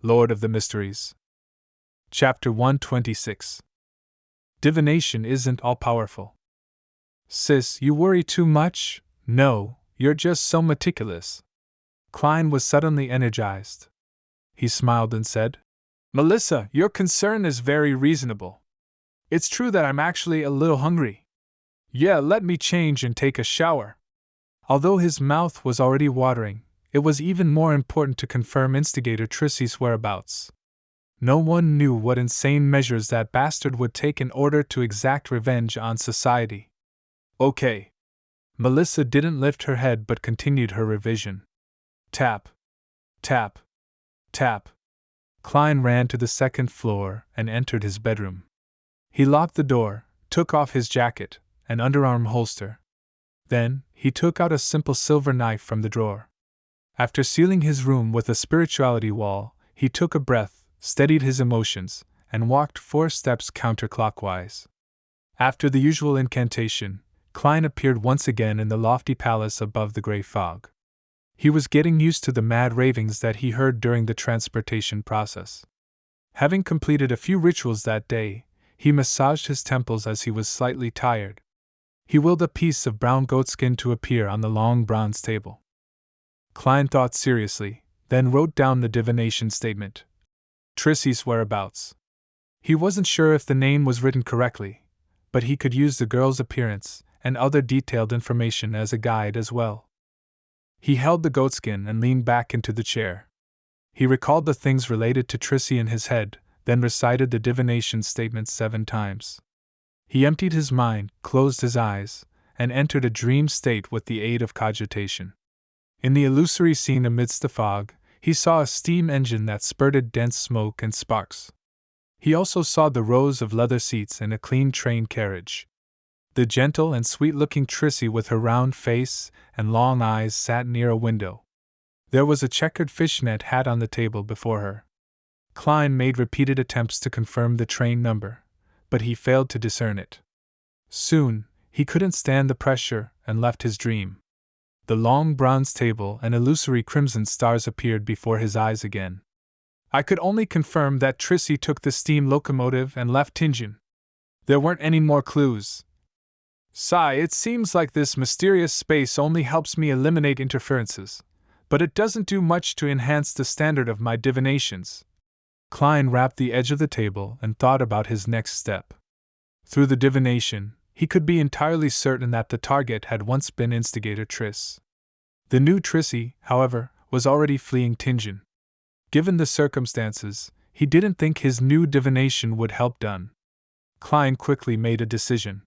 Lord of the Mysteries. Chapter 126. Divination isn't all-powerful. Sis, you worry too much? No, you're just so meticulous. Klein was suddenly energized. He smiled and said, Melissa, your concern is very reasonable. It's true that I'm actually a little hungry. Yeah, let me change and take a shower. Although his mouth was already watering, it was even more important to confirm instigator Trissy's whereabouts. No one knew what insane measures that bastard would take in order to exact revenge on society. Okay. Melissa didn't lift her head but continued her revision. Tap. Tap. Tap. Klein ran to the second floor and entered his bedroom. He locked the door, took off his jacket and underarm holster. Then, he took out a simple silver knife from the drawer. After sealing his room with a spirituality wall, he took a breath, steadied his emotions, and walked 4 steps counterclockwise. After the usual incantation, Klein appeared once again in the lofty palace above the gray fog. He was getting used to the mad ravings that he heard during the transportation process. Having completed a few rituals that day, he massaged his temples as he was slightly tired. He willed a piece of brown goatskin to appear on the long bronze table. Klein thought seriously, then wrote down the divination statement. Trissy's whereabouts. He wasn't sure if the name was written correctly, but he could use the girl's appearance and other detailed information as a guide as well. He held the goatskin and leaned back into the chair. He recalled the things related to Trissy in his head, then recited the divination statement 7 times. He emptied his mind, closed his eyes, and entered a dream state with the aid of cogitation. In the illusory scene amidst the fog, he saw a steam engine that spurted dense smoke and sparks. He also saw the rows of leather seats and a clean train carriage. The gentle and sweet-looking Trissy with her round face and long eyes sat near a window. There was a checkered fishnet hat on the table before her. Klein made repeated attempts to confirm the train number, but he failed to discern it. Soon, he couldn't stand the pressure and left his dream. The long bronze table and illusory crimson stars appeared before his eyes again. I could only confirm that Trissy took the steam locomotive and left Tingen. There weren't any more clues. Sigh, it seems like this mysterious space only helps me eliminate interferences, but it doesn't do much to enhance the standard of my divinations. Klein rapped the edge of the table and thought about his next step. Through the divination, he could be entirely certain that the target had once been instigator Triss. The new Trissy, however, was already fleeing Tingen. Given the circumstances, he didn't think his new divination would help Dunn. Klein quickly made a decision.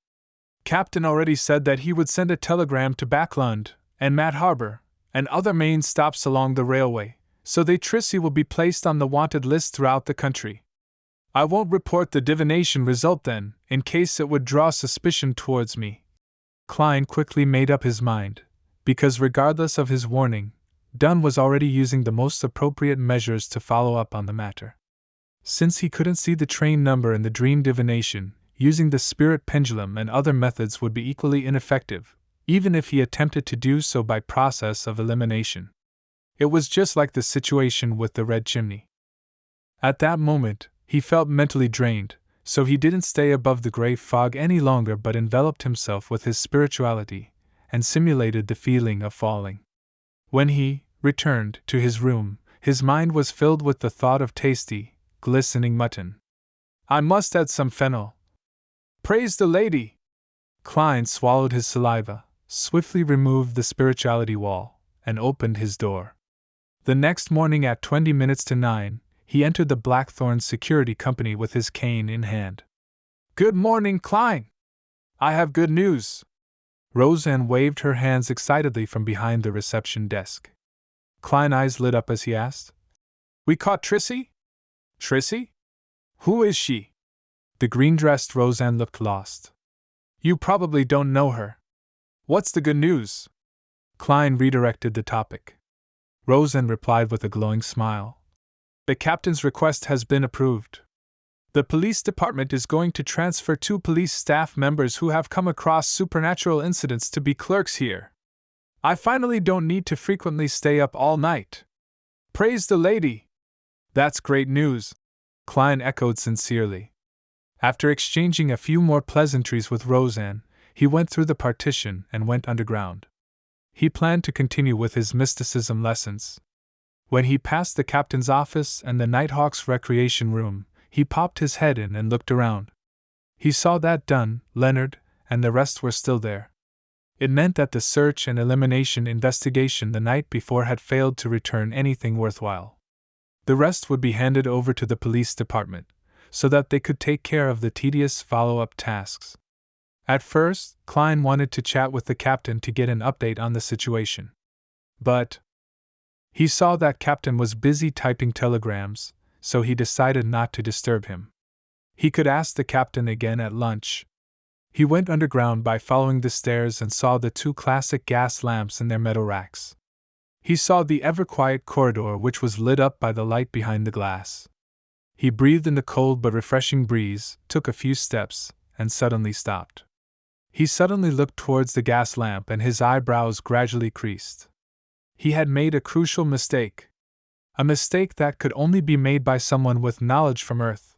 Captain already said that he would send a telegram to Backlund and Mat Harbor and other main stops along the railway, so that Trissy will be placed on the wanted list throughout the country. I won't report the divination result then, in case it would draw suspicion towards me. Klein quickly made up his mind, because regardless of his warning, Dunn was already using the most appropriate measures to follow up on the matter. Since he couldn't see the train number in the dream divination, using the spirit pendulum and other methods would be equally ineffective, even if he attempted to do so by process of elimination. It was just like the situation with the red chimney. At that moment, he felt mentally drained, so he didn't stay above the gray fog any longer but enveloped himself with his spirituality and simulated the feeling of falling. When he returned to his room, his mind was filled with the thought of tasty, glistening mutton. I must add some fennel. Praise the lady! Klein swallowed his saliva, swiftly removed the spirituality wall, and opened his door. The next morning at 9:20, he entered the Blackthorn Security Company with his cane in hand. Good morning, Klein! I have good news! Roseanne waved her hands excitedly from behind the reception desk. Klein's eyes lit up as he asked, We caught Trissy? Trissy? Who is she? The green-dressed Roseanne looked lost. You probably don't know her. What's the good news? Klein redirected the topic. Roseanne replied with a glowing smile. The captain's request has been approved. The police department is going to transfer 2 police staff members who have come across supernatural incidents to be clerks here. I finally don't need to frequently stay up all night. Praise the lady! That's great news, Klein echoed sincerely. After exchanging a few more pleasantries with Roseanne, he went through the partition and went underground. He planned to continue with his mysticism lessons. When he passed the captain's office and the Nighthawk's recreation room, he popped his head in and looked around. He saw that Dunn, Leonard, and the rest were still there. It meant that the search and elimination investigation the night before had failed to return anything worthwhile. The rest would be handed over to the police department, so that they could take care of the tedious follow-up tasks. At first, Klein wanted to chat with the captain to get an update on the situation. But he saw that captain was busy typing telegrams, so he decided not to disturb him. He could ask the captain again at lunch. He went underground by following the stairs and saw the two classic gas lamps in their metal racks. He saw the ever-quiet corridor which was lit up by the light behind the glass. He breathed in the cold but refreshing breeze, took a few steps, and suddenly stopped. He suddenly looked towards the gas lamp and his eyebrows gradually creased. He had made a crucial mistake. A mistake that could only be made by someone with knowledge from Earth.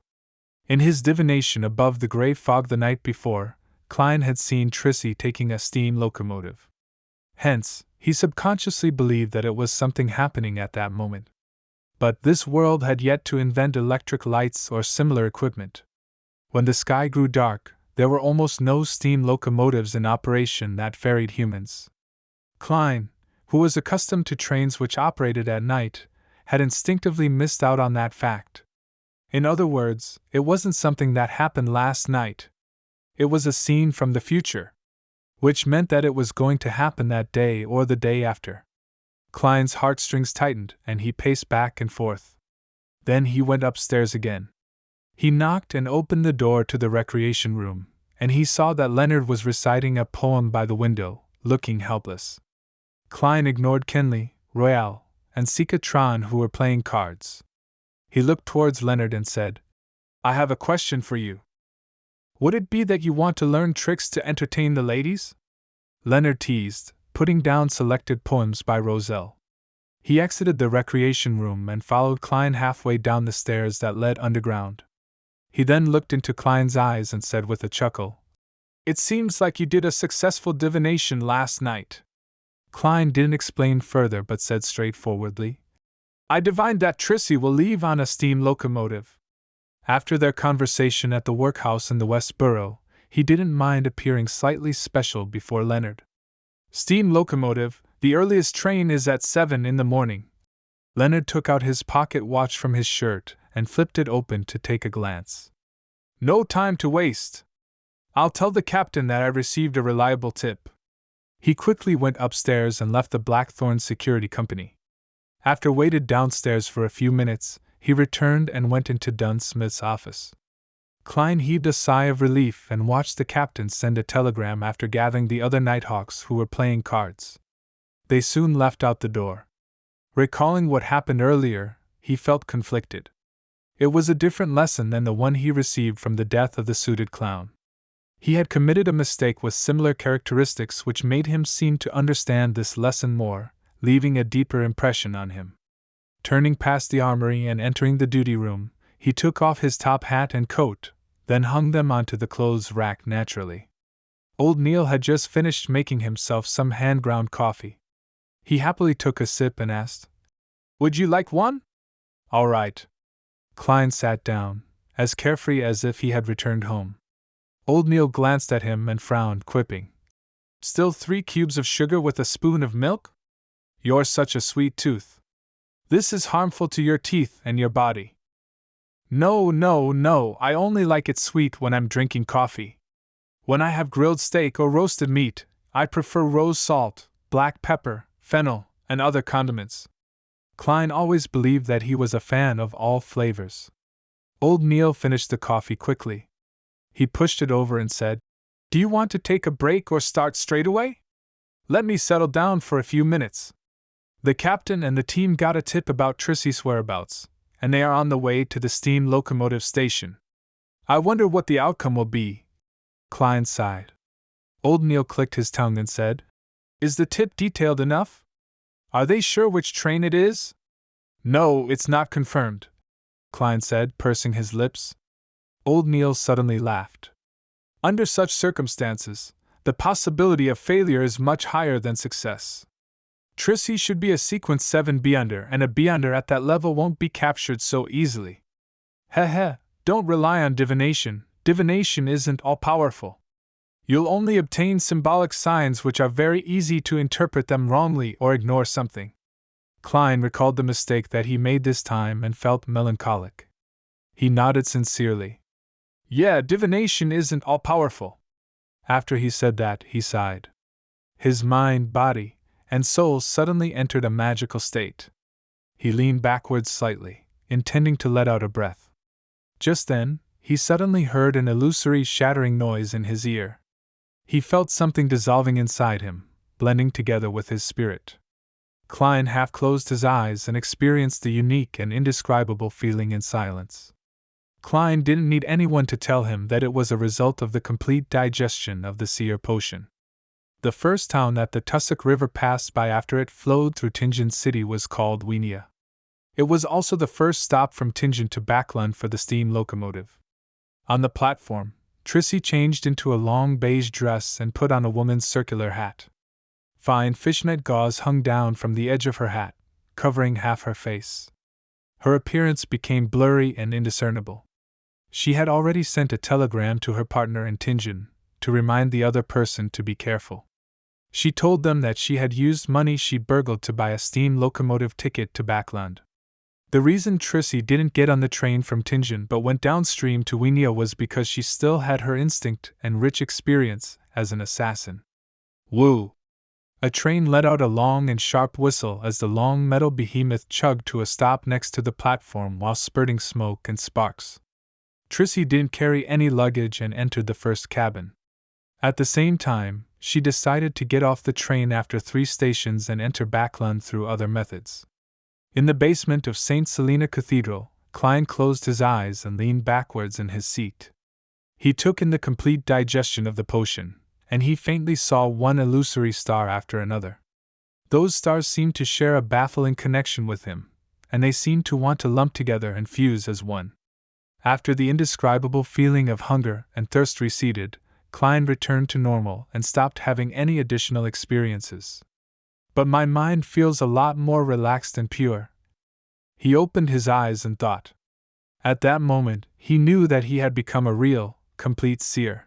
In his divination above the gray fog the night before, Klein had seen Trissy taking a steam locomotive. Hence, he subconsciously believed that it was something happening at that moment. But this world had yet to invent electric lights or similar equipment. When the sky grew dark, there were almost no steam locomotives in operation that ferried humans. Klein, who was accustomed to trains which operated at night, had instinctively missed out on that fact. In other words, it wasn't something that happened last night. It was a scene from the future, which meant that it was going to happen that day or the day after. Klein's heartstrings tightened and he paced back and forth. Then he went upstairs again. He knocked and opened the door to the recreation room, and he saw that Leonard was reciting a poem by the window, looking helpless. Klein ignored Kenley, Royale, and Sika Tron who were playing cards. He looked towards Leonard and said, "I have a question for you. Would it be that you want to learn tricks to entertain the ladies?" Leonard teased, putting down selected poems by Roselle. He exited the recreation room and followed Klein halfway down the stairs that led underground. He then looked into Klein's eyes and said with a chuckle, "It seems like you did a successful divination last night." Klein didn't explain further but said straightforwardly, "I divined that Trissy will leave on a steam locomotive." After their conversation at the workhouse in the West Borough, he didn't mind appearing slightly special before Leonard. "Steam locomotive, the earliest train is at 7 in the morning." Leonard took out his pocket watch from his shirt and flipped it open to take a glance. "No time to waste. I'll tell the captain that I received a reliable tip." He quickly went upstairs and left the Blackthorn Security Company. After waited downstairs for a few minutes, he returned and went into Dunn Smith's office. Klein heaved a sigh of relief and watched the captain send a telegram after gathering the other Nighthawks who were playing cards. They soon left out the door. Recalling what happened earlier, he felt conflicted. It was a different lesson than the one he received from the death of the suited clown. He had committed a mistake with similar characteristics which made him seem to understand this lesson more, leaving a deeper impression on him. Turning past the armory and entering the duty room, he took off his top hat and coat, then hung them onto the clothes rack naturally. Old Neil had just finished making himself some hand-ground coffee. He happily took a sip and asked, "Would you like one?" "All right." Klein sat down, as carefree as if he had returned home. Old Neil glanced at him and frowned, quipping, "Still 3 cubes of sugar with a spoon of milk? You're such a sweet tooth. This is harmful to your teeth and your body." No, I only like it sweet when I'm drinking coffee. When I have grilled steak or roasted meat, I prefer rose salt, black pepper, fennel, and other condiments." Klein always believed that he was a fan of all flavors. Old Neil finished the coffee quickly. He pushed it over and said, "Do you want to take a break or start straight away? Let me settle down for a few minutes." The captain and the team got a tip about Trissy's whereabouts, and they are on the way to the steam locomotive station. "I wonder what the outcome will be." Klein sighed. Old Neil clicked his tongue and said, "Is the tip detailed enough? Are they sure which train it is?" "No, it's not confirmed. Klein said, pursing his lips. Old Neil suddenly laughed. Under such circumstances, the possibility of failure is much higher than success. Trissy should be a sequence 7B under, and a B under at that level won't be captured so easily. Heh, don't rely on divination. Divination isn't all-powerful. You'll only obtain symbolic signs which are very easy to interpret them wrongly or ignore something. Klein recalled the mistake that he made this time and felt melancholic. He nodded sincerely. Yeah, divination isn't all-powerful. After he said that, he sighed. His mind, body, and soul suddenly entered a magical state. He leaned backwards slightly, intending to let out a breath. Just then, he suddenly heard an illusory shattering noise in his ear. He felt something dissolving inside him, blending together with his spirit. Klein half closed his eyes and experienced the unique and indescribable feeling in silence. Klein didn't need anyone to tell him that it was a result of the complete digestion of the seer potion. The first town that the Tussock River passed by after it flowed through Tingen City was called Wienia. It was also the first stop from Tingen to Backlund for the steam locomotive. On the platform, Trissy changed into a long beige dress and put on a woman's circular hat. Fine fishnet gauze hung down from the edge of her hat, covering half her face. Her appearance became blurry and indiscernible. She had already sent a telegram to her partner in Tingen, to remind the other person to be careful. She told them that she had used money she burgled to buy a steam locomotive ticket to Backlund. The reason Trissy didn't get on the train from Tingen but went downstream to Wienia was because she still had her instinct and rich experience as an assassin. Woo! A train let out a long and sharp whistle as the long metal behemoth chugged to a stop next to the platform while spurting smoke and sparks. Trissy didn't carry any luggage and entered the first cabin. At the same time, she decided to get off the train after 3 stations and enter Backlund through other methods. In the basement of St. Selina Cathedral, Klein closed his eyes and leaned backwards in his seat. He took in the complete digestion of the potion, and he faintly saw one illusory star after another. Those stars seemed to share a baffling connection with him, and they seemed to want to lump together and fuse as one. After the indescribable feeling of hunger and thirst receded, Klein returned to normal and stopped having any additional experiences. But my mind feels a lot more relaxed and pure. He opened his eyes and thought. At that moment, he knew that he had become a real, complete seer.